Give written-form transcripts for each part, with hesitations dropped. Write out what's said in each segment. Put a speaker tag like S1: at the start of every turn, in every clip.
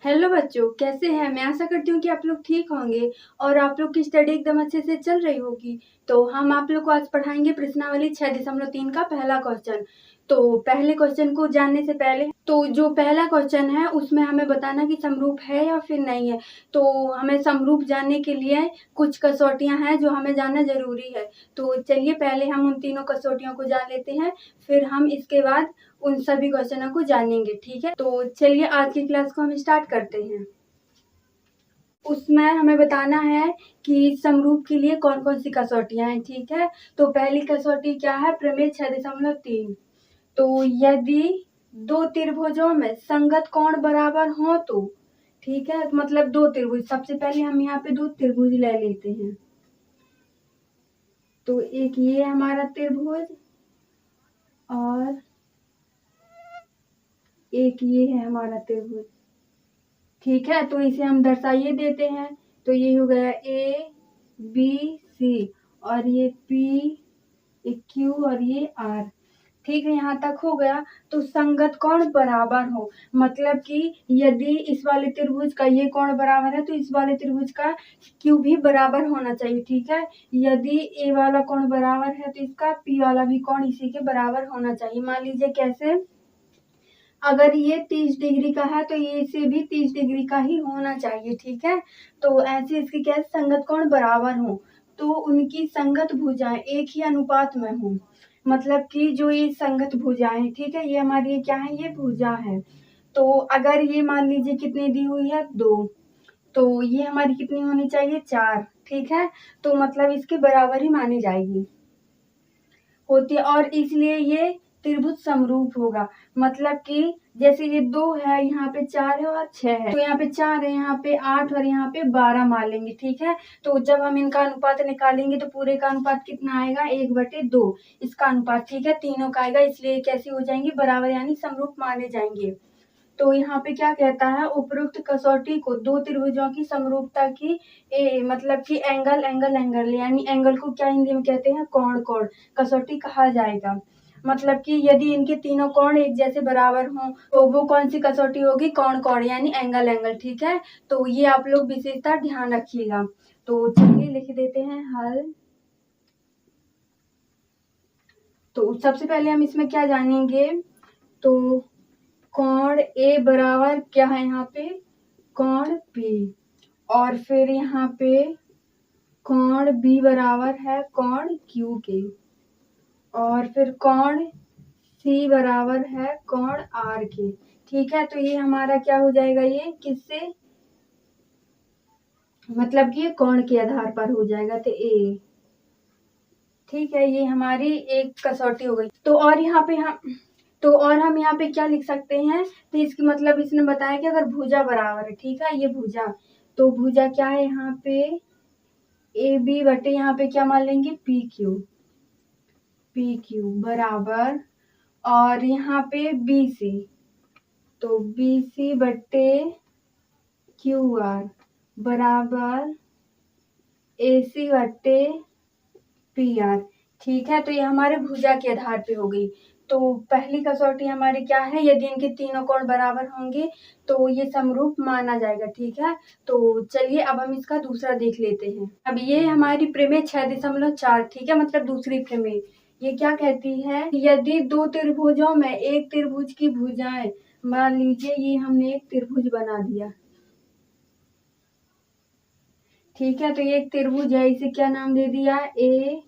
S1: Hello बच्चों, कैसे हैं? मैं आशा करती हूँ कि आप लोग ठीक होंगे और आप लोग की स्टडी एकदम अच्छे से चल रही होगी। तो हम आप लोग को आज पढ़ाएंगे प्रश्नावली 6.3 का पहला क्वेश्चन। तो पहले क्वेश्चन को जानने से पहले जो पहला क्वेश्चन है उसमें हमें बताना कि समरूप है या फिर नहीं है। तो हमें समरूप जानने के लिए कुछ कसौटियां हैं जो हमें जानना जरूरी है। तो चलिए पहले हम उन तीनों कसौटियों को जान लेते हैं, फिर हम इसके बाद उन सभी क्वेश्चनों को जानेंगे। ठीक है, तो चलिए आज की क्लास को हम स्टार्ट करते हैं। उसमें हमें बताना है कि समरूप के लिए कौन कौन सी कसौटियां हैं। ठीक है, तो पहली कसौटी क्या है? प्रमेय 6.3। तो यदि दो त्रिभुजों में संगत कोण बराबर हो तो, ठीक है, तो मतलब दो त्रिभुज, सबसे पहले हम यहाँ पे दो त्रिभुज ले लेते हैं। तो एक ये हमारा त्रिभुज और एक ये है हमारा त्रिभुज। ठीक है, तो इसे हम दर्शाइए देते हैं। तो ये हो गया ए बी सी और ये पी, ये क्यू और ये आर। ठीक है, यहाँ तक हो गया। तो संगत कोण बराबर हो, मतलब कि यदि इस वाले त्रिभुज का ये कोण बराबर है तो इस वाले त्रिभुज का क्यू भी बराबर होना चाहिए। ठीक है, यदि ए वाला कोण बराबर है तो इसका पी वाला भी कोण इसी के बराबर होना चाहिए। मान लीजिए कैसे, अगर ये 30 डिग्री का है तो ये इसे भी 30 डिग्री का ही होना चाहिए। ठीक है, तो ऐसे इसकी क्या संगत कोण बराबर हो, तो उनकी संगत भुजाएं एक ही अनुपात में हो। मतलब कि जो ये संगत भुजाएं, ठीक है, ये हमारी क्या है? ये भुजा है। तो अगर ये मान लीजिए कितनी दी हुई है? 2, तो ये हमारी कितनी होनी चाहिए? 4। ठीक है, तो मतलब इसके बराबर ही मानी जाएगी, होती है, और इसलिए ये त्रिभुज समरूप होगा। मतलब कि जैसे ये 2 है, यहाँ पे 4 है और 6 है, तो यहाँ पे 4 है, यहाँ पे 8 और यहाँ पे 12 मान लेंगे। ठीक है, तो जब हम इनका अनुपात निकालेंगे तो पूरे का अनुपात कितना आएगा? 1/2 इसका अनुपात। ठीक है, तीनों का आएगा, इसलिए कैसे हो जाएंगे? बराबर, यानी समरूप माने जाएंगे। तो यहाँ पे क्या कहता है? उपरोक्त कसौटी को दो त्रिभुजों की समरूपता की मतलब कि एंगल एंगल एंगल, यानी एंगल को क्या हिंदी में कहते हैं? कोण कोण कसौटी कहा जाएगा। मतलब कि यदि इनके तीनों कोण एक जैसे बराबर हों तो वो कौन सी कसौटी होगी? कोण कोण, यानी एंगल एंगल। ठीक है, तो ये आप लोग विशेषता ध्यान रखिएगा। तो चलिए लिख देते हैं हल। तो सबसे पहले हम इसमें क्या जानेंगे? तो कोण ए बराबर क्या है यहाँ पे? कोण पी। और फिर यहाँ पे कोण बी बराबर है कोण क्यू के। और फिर कोण सी बराबर है कोण आर के। ठीक है, तो ये हमारा क्या हो जाएगा? ये किससे, मतलब कि ये कोण के आधार पर हो जाएगा, तो ए। ठीक है, ये हमारी एक कसौटी हो गई। तो और यहाँ पे हम यहाँ पे क्या लिख सकते हैं? तो इसकी मतलब इसने बताया कि अगर भुजा बराबर है, ठीक है, ये भुजा, तो भुजा क्या है यहाँ पे? ए बी बटे यहाँ पे क्या मान लेंगे? पी क्यू बराबर, और यहाँ पे बी सी, तो बी सी बटे क्यू आर बराबर ए सी बटे पी आर। ठीक है, तो ये हमारे भुजा के आधार पे हो गई। तो पहली कसौटी हमारी क्या है? यदि इनके तीनों कोण बराबर होंगे तो ये समरूप माना जाएगा। ठीक है, तो चलिए अब हम इसका दूसरा देख लेते हैं। अब ये हमारी प्रमेय 6.4, ठीक है, मतलब दूसरी प्रमेय, ये क्या कहती है? यदि दो त्रिभुजों में एक त्रिभुज की भुजाएं, मान लीजिए ये हमने एक त्रिभुज बना दिया। ठीक है, तो ये एक त्रिभुज है, इसे क्या नाम दे दिया? A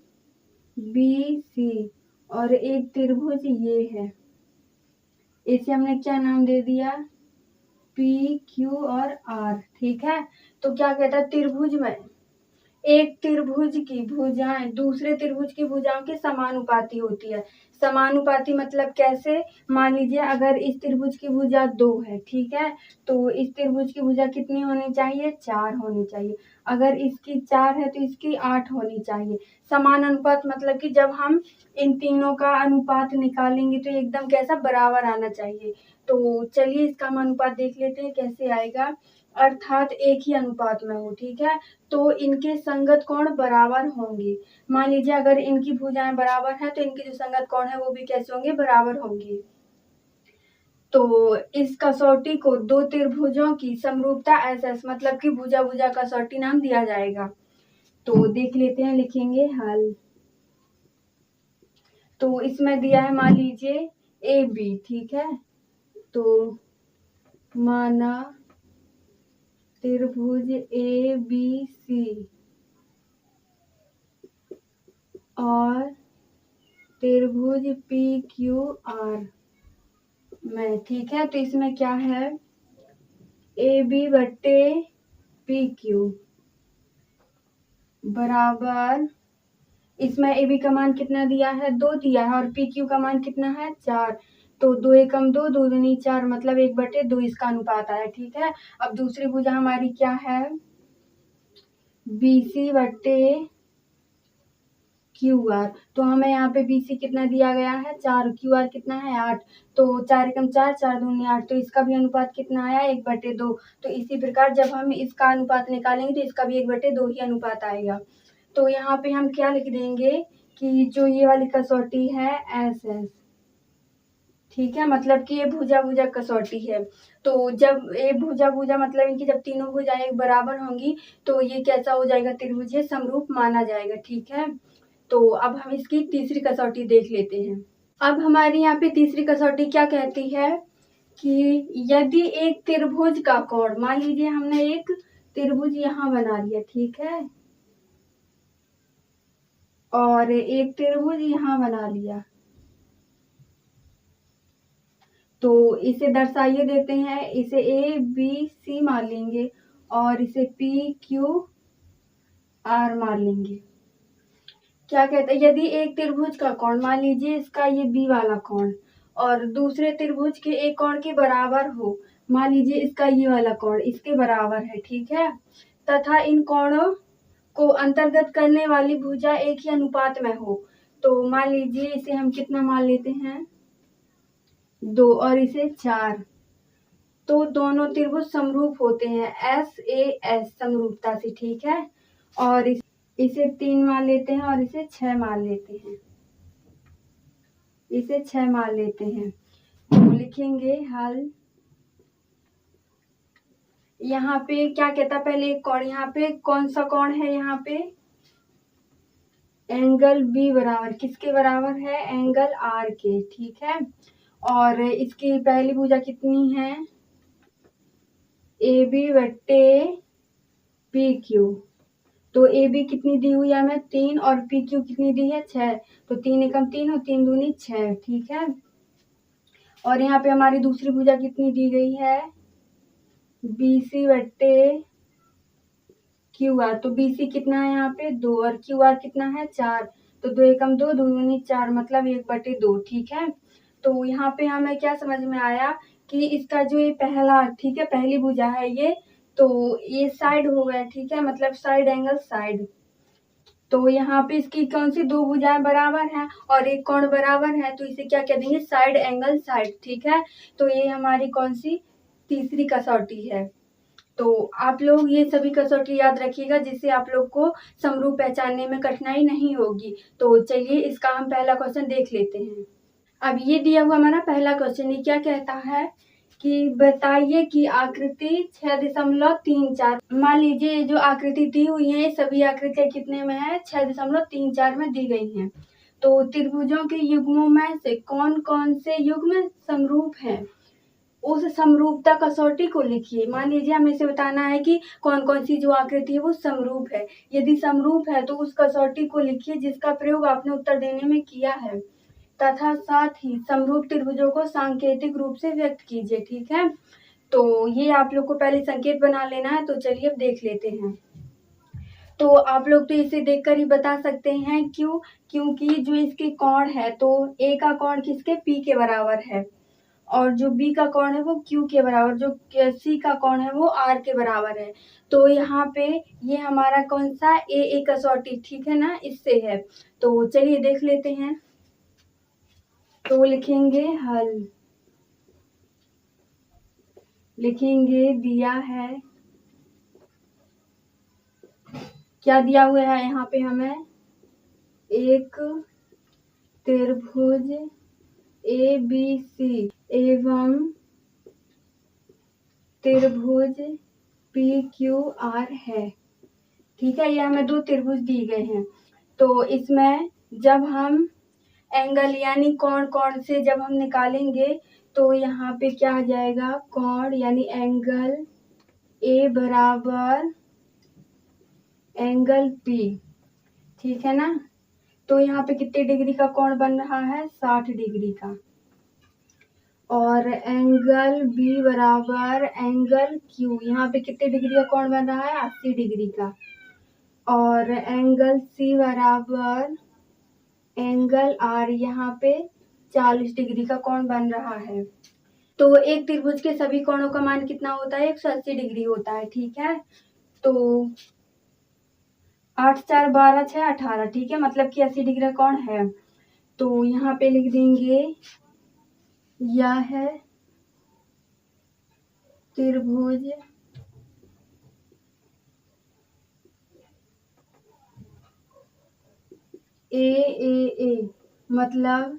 S1: B C. और एक त्रिभुज ये है, इसे हमने क्या नाम दे दिया? पी क्यू और आर। ठीक है, तो क्या कहता है? त्रिभुज में एक त्रिभुज की भुजाएं दूसरे त्रिभुज की भुजाओं के समानुपाती होती है। समानुपाती मतलब कैसे? मान लीजिए अगर इस त्रिभुज की भुजा 2 है, ठीक है, तो इस त्रिभुज की भुजा कितनी होनी चाहिए? 4 होनी चाहिए। अगर इसकी 4 है तो इसकी 8 होनी चाहिए। समान अनुपात मतलब कि जब हम इन तीनों का अनुपात निकालेंगे तो एकदम कैसा? बराबर आना चाहिए। तो चलिए इसका हम अनुपात देख लेते हैं कैसे आएगा। अर्थात एक ही अनुपात में हो। ठीक है, तो इनके संगत कोण बराबर होंगे। मान लीजिए अगर इनकी भुजाएं बराबर हैं तो इनके जो संगत कोण है वो भी कैसे होंगे? बराबर होंगे। तो इस कसौटी को दो त्रिभुजों की समरूपता SS मतलब कि भुजा भुजा कसौटी नाम दिया जाएगा। तो देख लेते हैं, लिखेंगे हल। तो इसमें दिया है मान लीजिए AB, ठीक है। तो माना त्रिभुज ABC और त्रिभुज PQR में, ठीक है। तो इसमें क्या है, AB बट्टे PQ बराबर, इसमें AB का मान कितना दिया है, 2 दिया है, और PQ का मान कितना है, 4। तो 2 एकम 2, 2 दूनी 4 मतलब 1/2 इसका अनुपात आया, ठीक है। अब दूसरी भुजा हमारी क्या है, BC बट्टे QR। तो हमें यहाँ पे BC कितना दिया गया है, 4, QR कितना है, 8। तो 4 एकम 4, 4 दूनी 8, तो इसका भी अनुपात कितना आया, 1/2। तो इसी प्रकार जब हम इसका अनुपात निकालेंगे तो इसका भी 1/2 ही अनुपात आएगा। तो यहाँ पे हम क्या लिख देंगे कि जो ये वाली कसौटी है SS, ठीक है, मतलब कि ये भुजा भुजा कसौटी है। तो जब ये भुजा भुजा मतलब इनकी जब तीनों भुजाएं बराबर होंगी तो ये कैसा हो जाएगा, त्रिभुज समरूप माना जाएगा, ठीक है। तो अब हम इसकी तीसरी कसौटी देख लेते हैं। अब हमारी यहाँ पे तीसरी कसौटी क्या कहती है कि यदि एक त्रिभुज का कोण, मान लीजिए हमने एक त्रिभुज यहाँ बना लिया, ठीक है, और एक त्रिभुज यहाँ बना लिया, तो इसे दर्शाइए देते हैं, इसे ABC मान लेंगे और इसे PQR मान लेंगे। क्या कहते हैं, यदि एक त्रिभुज का कोण, मान लीजिए इसका ये B वाला कोण और दूसरे त्रिभुज के एक कोण के बराबर हो, मान लीजिए इसका ये वाला कोण इसके बराबर है, ठीक है, तथा इन कोणों को अंतर्गत करने वाली भुजा एक ही अनुपात में हो, तो मान लीजिए इसे हम कितना मान लेते हैं, 2 और इसे 4। तो दोनों त्रिभुज समरूप होते हैं SAS समरूपता से, ठीक है। और इसे 3 मान लेते हैं और इसे 6 मान लेते हैं, इसे 6 मान लेते हैं। तो लिखेंगे हल। यहाँ पे क्या कहता, पहले एक कोण, यहाँ पे कौन सा कोण है, यहाँ पे एंगल B बराबर किसके बराबर है, एंगल R के, ठीक है। और इसकी पहली भुजा कितनी है, AB बट्टे PQ। तो AB कितनी दी हुई है हमें, 3, और PQ कितनी दी है, 6। तो 3 एकम 3 और 3 दूनी 6, ठीक है। और यहाँ पे हमारी दूसरी भुजा कितनी दी गई है, BC बट्टे QR। तो BC कितना है यहाँ पे, 2, और QR कितना है, 4। तो 2 एकम 2, 2 दूनी 4 मतलब 1/2, ठीक है। तो यहाँ पे हमें क्या समझ में आया कि इसका जो ये पहला, ठीक है, पहली भुजा है ये, तो ये साइड हो गया, ठीक है, मतलब साइड एंगल साइड। तो यहाँ पे इसकी कौन सी दो भुजाएं बराबर हैं और एक कोण बराबर है, तो इसे क्या कह देंगे, साइड एंगल साइड, ठीक है। तो ये हमारी कौन सी तीसरी कसौटी है। तो आप लोग ये सभी कसौटी याद रखिएगा जिससे आप लोग को समरूप पहचानने में कठिनाई नहीं होगी। तो चलिए इसका हम पहला क्वेश्चन देख लेते हैं। अब ये दिया हुआ हमारा पहला क्वेश्चन, ये क्या कहता है कि बताइए कि आकृति 6.34, मान लीजिए जो आकृति दी हुई है सभी आकृतियां कितने में है, 6.34 में दी गई हैं। तो त्रिभुजों के युग्मों में से कौन कौन से युग्म समरूप हैं, उस समरूपता कसौटी को लिखिए। मान लीजिए हमें इसे बताना है कि कौन कौन सी जो आकृति है वो समरूप है। यदि समरूप है तो उस कसौटी को लिखिए जिसका प्रयोग आपने उत्तर देने में किया है, तथा साथ ही समरूप त्रिभुजों को सांकेतिक रूप से व्यक्त कीजिए, ठीक है। तो ये आप लोग को पहले संकेत बना लेना है। तो चलिए अब देख लेते हैं। तो आप लोग तो इसे देखकर ही बता सकते हैं, क्यों, क्योंकि जो इसके कोण है, तो A का कोण किसके, P के बराबर है, और जो B का कोण है वो Q के बराबर, जो C का कोण है वो R के बराबर है। तो यहाँ पे ये हमारा कौन सा A कसौटी, ठीक है ना, इससे है। तो चलिए देख लेते हैं। तो लिखेंगे हल, लिखेंगे दिया है, क्या दिया हुआ है यहाँ पे हमें, एक त्रिभुज ABC एवं त्रिभुज पी क्यू आर है। ठीक है, ये हमें दो त्रिभुज दिए गए हैं। तो इसमें जब हम एंगल यानी कोण कोण से जब हम निकालेंगे तो यहाँ पे क्या आ जाएगा, कोण यानी एंगल ए बराबर एंगल पी। ठीक है ना। तो यहाँ पे कितने डिग्री का कोण बन रहा है, 60 डिग्री का। और एंगल बी बराबर एंगल क्यू, यहाँ पे कितने डिग्री का कोण बन रहा है, 80 डिग्री का। और एंगल सी बराबर एंगल आर, यहाँ पे 40 डिग्री का कोण बन रहा है। तो एक त्रिभुज के सभी कोणों का मान कितना होता है, 180 डिग्री होता है। ठीक है, तो 8 4 12 6 18, ठीक है, मतलब कि 80 डिग्री का कोण है। तो यहाँ पे लिख देंगे यह है त्रिभुज ए मतलब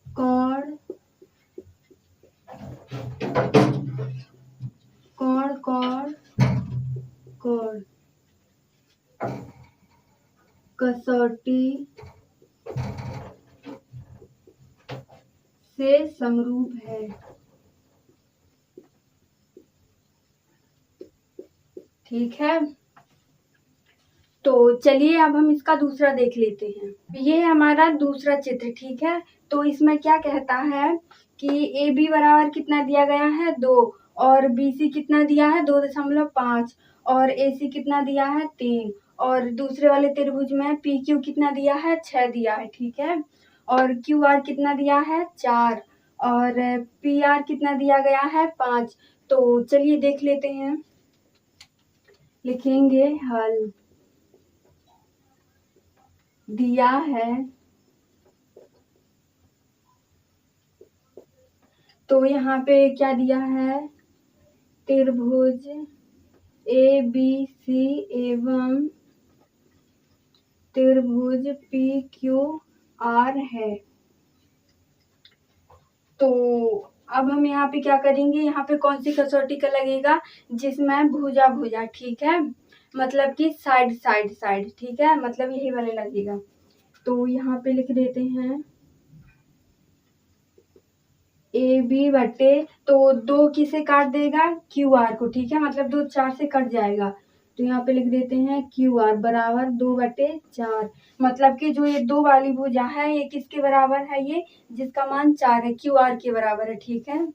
S1: कोण कोण कोण कोण कसौटी से समरूप है। ठीक है, तो चलिए अब हम इसका दूसरा देख लेते हैं। ये हमारा दूसरा चित्र। ठीक है, तो इसमें क्या कहता है कि ए बी बराबर कितना दिया गया है, 2, और बी सी कितना दिया है, 2.5, और ए सी कितना दिया है, 3, और दूसरे वाले त्रिभुज में पी क्यू कितना दिया है, 6 दिया है। ठीक है, और क्यू आर कितना दिया है, 4, और पी आर कितना दिया गया है, 5। तो चलिए देख लेते हैं, लिखेंगे हल। दिया है तो यहाँ पे क्या दिया है, त्रिभुज ए बी सी एवं त्रिभुज पी क्यू आर है। तो अब हम यहाँ पे क्या करेंगे, यहाँ पे कौन सी कसौटी का लगेगा, जिसमें भुजा भुजा, ठीक है, मतलब कि साइड साइड साइड, ठीक है, मतलब यही वाले लगेगा। तो यहाँ पे लिख देते हैं ए बी बटे, तो 2 किसे काट देगा, क्यू आर को। ठीक है, मतलब 2 4 से कट जाएगा। तो यहाँ पे लिख देते हैं क्यू आर बराबर 2/4, मतलब कि जो ये 2 वाली भुजा है ये किसके बराबर है, ये जिसका मान 4 है, क्यू आर के बराबर है। ठीक है,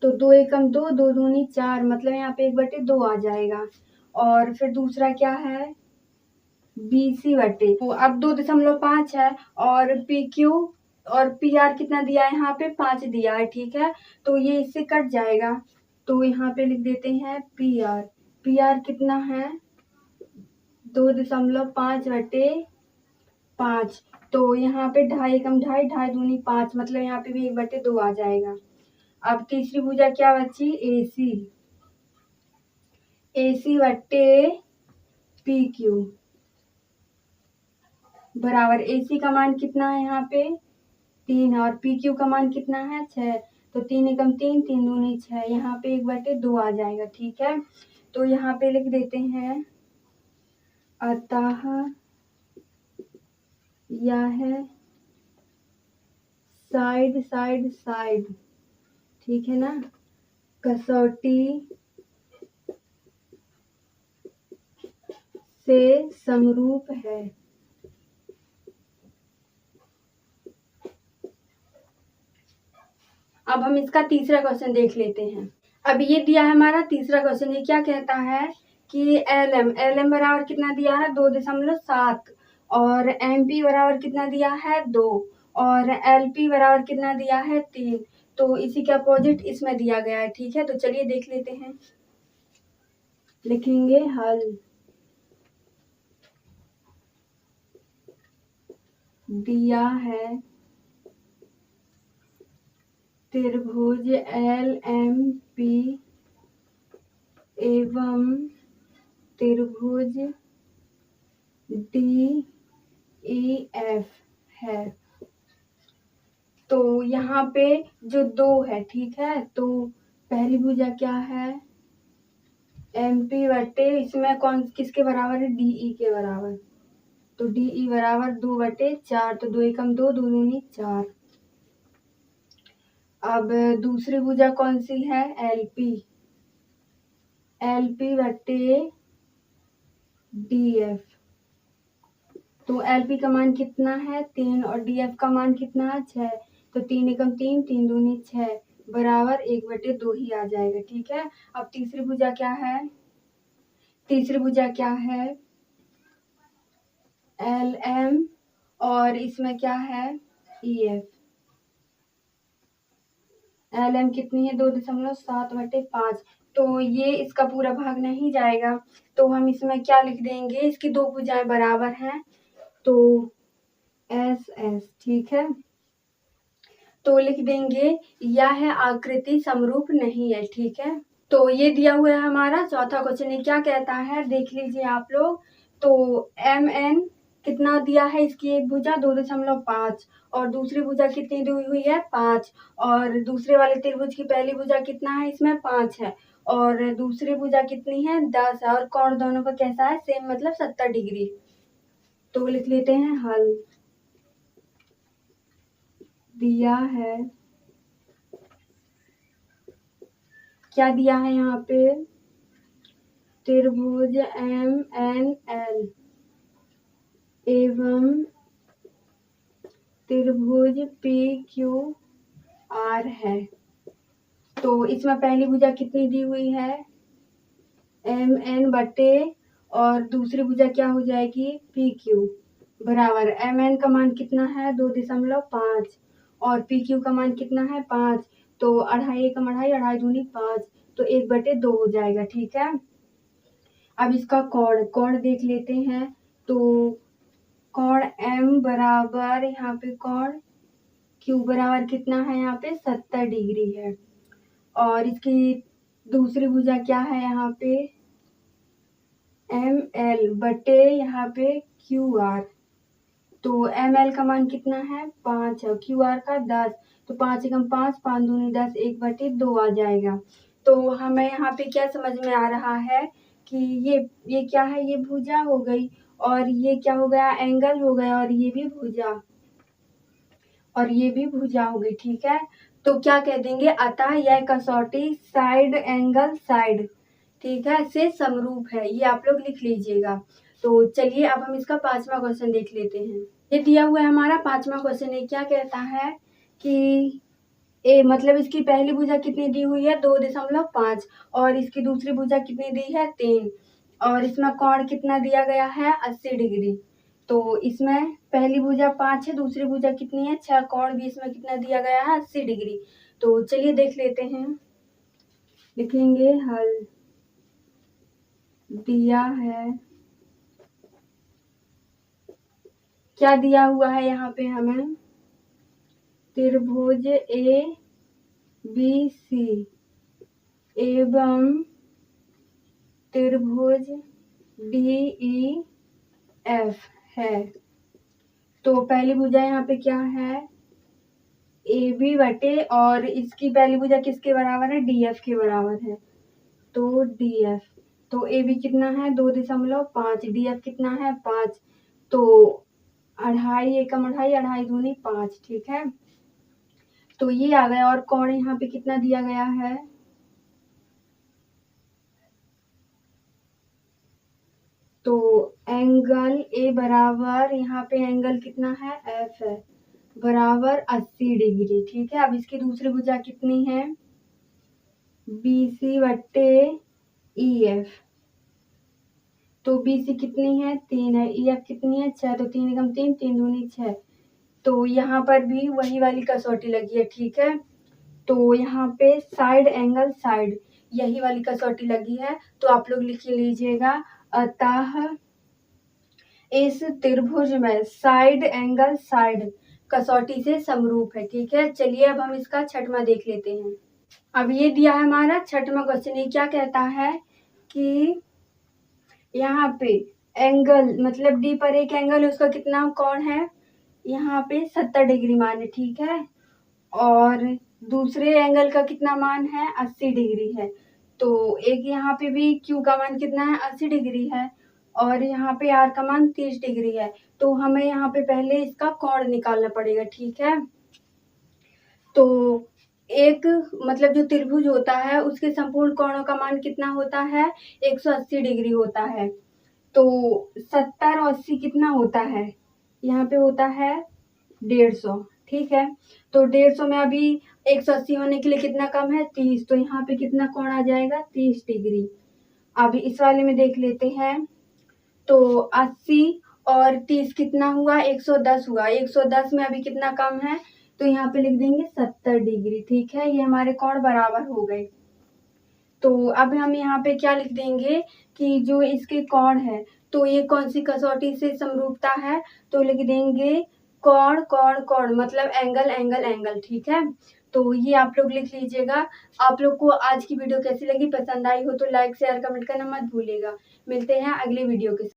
S1: तो 2 एकम 2, 2 दूनी 4, मतलब यहाँ पे 1/2 आ जाएगा। और फिर दूसरा क्या है, बी सी बटे, तो अब 2.5 है, और पी क्यू और पी आर कितना दिया है, यहाँ पे 5 दिया है। ठीक है, तो ये इससे कट जाएगा। तो यहाँ पे लिख देते हैं पी आर। पी आर कितना है, 2.5/5, तो यहाँ पे 2.5 एकम 2.5, 2.5 दूनी 5, मतलब यहाँ पे भी 1/2 आ जाएगा। अब तीसरी भुजा क्या बची, ए सी। ए सी बटे पी क्यू बराबर, ए सी का मान कितना है यहाँ पे, 3 है, और पी क्यू का मान कितना है, 6। तो 3 एकम 3, 3 दूनी 6, यहाँ पे 1/2 आ जाएगा। ठीक है, तो यहाँ पे लिख देते हैं अतः यह है साइड साइड साइड, ठीक है ना, कसौटी से समरूप है। अब हम इसका तीसरा क्वेश्चन देख लेते हैं। अब ये दिया है हमारा तीसरा क्वेश्चन, ये क्या कहता है कि एल एम बराबर कितना दिया है, 2.7, और एम पी बराबर कितना दिया है, 2, और एल पी बराबर कितना दिया है, 3। तो इसी के अपोजिट इसमें दिया गया है। ठीक है, तो चलिए देख लेते हैं, लिखेंगे हल। दिया है त्रिभुज एल एम पी एवं त्रिभुज डी ई एफ है। तो यहाँ पे जो 2 है, ठीक है, तो पहली भुजा क्या है, MP बटे इसमें कौन किसके बराबर है, DE के बराबर, तो DE बराबर 2/4, तो 2 एकम 2, 2 दूनी 4। अब दूसरी भुजा कौन सी है, LP बटे DF, तो LP का मान कितना है 3 और DF का मान कितना है 6, तो 3 एकम 3, 3 दूनी 6 बराबर 1/2 ही आ जाएगा, ठीक है। अब तीसरी भुजा क्या है, LM और इसमें क्या है, EF। LM कितनी है, 2.7/5, तो ये इसका पूरा भाग नहीं जाएगा, तो हम इसमें क्या लिख देंगे, इसकी 2 भुजाएं बराबर हैं, तो SS, ठीक है। तो लिख देंगे यह आकृति समरूप नहीं है, ठीक है। तो ये दिया हुआ है हमारा चौथा क्वेश्चन। ये क्या कहता है देख लीजिए आप लोग। तो MN कितना दिया है, इसकी एक भुजा 2.5 और दूसरी भुजा कितनी दी हुई है 5, और दूसरे वाले त्रिभुज की पहली भुजा कितना है, इसमें 5 है और दूसरी भुजा कितनी है 10 है, और कोण दोनों का कैसा है, सेम, मतलब 70 डिग्री। तो लिख लेते हैं हल। दिया है, क्या दिया है यहाँ पे, त्रिभुज MNL एवं त्रिभुज PQR है। तो इसमें पहली भुजा कितनी दी हुई है, MN बटे, और दूसरी भुजा क्या हो जाएगी, PQ बराबर, MN का मान कितना है 2.5 और PQ का मान कितना है 5, तो 2.5 एकम 2.5, 2.5 दूनी 5, तो 1/2 हो जाएगा, ठीक है। अब इसका कोण देख लेते हैं। तो कोण M बराबर, यहाँ पे कोण Q बराबर कितना है, यहाँ पे 70 डिग्री है, और इसकी दूसरी भुजा क्या है, यहाँ पे ML बटे यहाँ पे QR, तो ML का मान कितना है 5 है, QR का 10, तो 5 एकम 5, 5 दूनी 10, 1/2 आ जाएगा। तो हमें यहाँ पे क्या समझ में आ रहा है कि ये क्या है, ये भुजा हो गई, और ये क्या हो गया, एंगल हो गया, और ये भी भुजा, और ये भी भुजा हो गई, ठीक है। तो क्या कह देंगे, अतः यह कसौटी साइड एंगल साइड, ठीक है, से समरूप है, ये आप लोग लिख लीजिएगा। तो चलिए अब हम इसका 5वां क्वेश्चन देख लेते हैं। ये दिया हुआ है हमारा 5वां क्वेश्चन। ये क्या कहता है कि मतलब इसकी पहली भुजा कितनी दी हुई है 2.5 और इसकी दूसरी भुजा कितनी दी है 3, और इसमें कोण कितना दिया गया है 80 डिग्री। तो इसमें पहली भुजा 5 है, दूसरी भुजा कितनी है 6, कोण भी इसमें कितना दिया गया है 80 डिग्री। तो चलिए देख लेते हैं, लिखेंगे हल। दिया है, क्या दिया हुआ है यहाँ पे हमें, त्रिभुज ABC एवं त्रिभुज DEF है। तो पहली भुजा यहाँ पे क्या है, AB बटे, और इसकी पहली भुजा किसके बराबर है, DF के बराबर है, तो DF, तो AB कितना है 2.5, DF कितना है 5, तो 2.5 एकम 2.5, 2.5 दूनी 5, ठीक है। तो ये आ गया, और कोण यहाँ पे कितना दिया गया है, तो एंगल A बराबर, यहाँ पे एंगल कितना है F है, बराबर 80 डिग्री, ठीक है। अब इसकी दूसरी भुजा कितनी है, BC बट्टे EF, तो BC कितनी है 3 है, EF कितनी है 6, तो 3 एकम 3, 3 दूनी 6, तो यहाँ पर भी वही वाली कसौटी लगी है, ठीक है। तो यहाँ पे साइड एंगल साइड, यही वाली कसौटी लगी है, तो आप लोग लिख लीजिएगा, अतः इस त्रिभुज में साइड एंगल साइड कसौटी से समरूप है, ठीक है। चलिए अब हम इसका छठवां देख लेते हैं। अब ये दिया है हमारा छठवां क्वेश्चन। ये क्या कहता है कि यहाँ पे एंगल, मतलब D पर एक एंगल है, उसका कितना कोण है, यहाँ पे 70 डिग्री मान है, ठीक है, और दूसरे एंगल का कितना मान है, 80 डिग्री है। तो एक यहाँ पे भी Q का मान कितना है, 80 डिग्री है, और यहाँ पे R का मान 30 डिग्री है। तो हमें यहाँ पे पहले इसका कोण निकालना पड़ेगा, ठीक है। तो एक मतलब जो त्रिभुज होता है उसके संपूर्ण कोणों का मान कितना होता है, 180 डिग्री होता है। तो 70 और 80 कितना होता है, यहाँ पे होता है 150, ठीक है। तो 150 में अभी 180 होने के लिए कितना कम है, 30, तो यहाँ पे कितना कोण आ जाएगा, 30 डिग्री। अभी इस वाले में देख लेते हैं। तो 80 और 30 कितना हुआ, 110 हुआ। 110 में अभी कितना कम है, तो यहाँ पे लिख देंगे 70 डिग्री, ठीक है। ये हमारे कोण बराबर हो गए। तो अब हम यहाँ पे क्या लिख देंगे कि जो इसके कोण है, तो ये कौन सी कसौटी से समरूपता है, तो लिख देंगे कोण कोण कोण, मतलब एंगल एंगल एंगल, ठीक है। तो ये आप लोग लिख लीजिएगा। आप लोग को आज की वीडियो कैसी लगी, पसंद आई हो तो लाइक शेयर कमेंट करना मत भूलिएगा। मिलते हैं अगले वीडियो के साथ।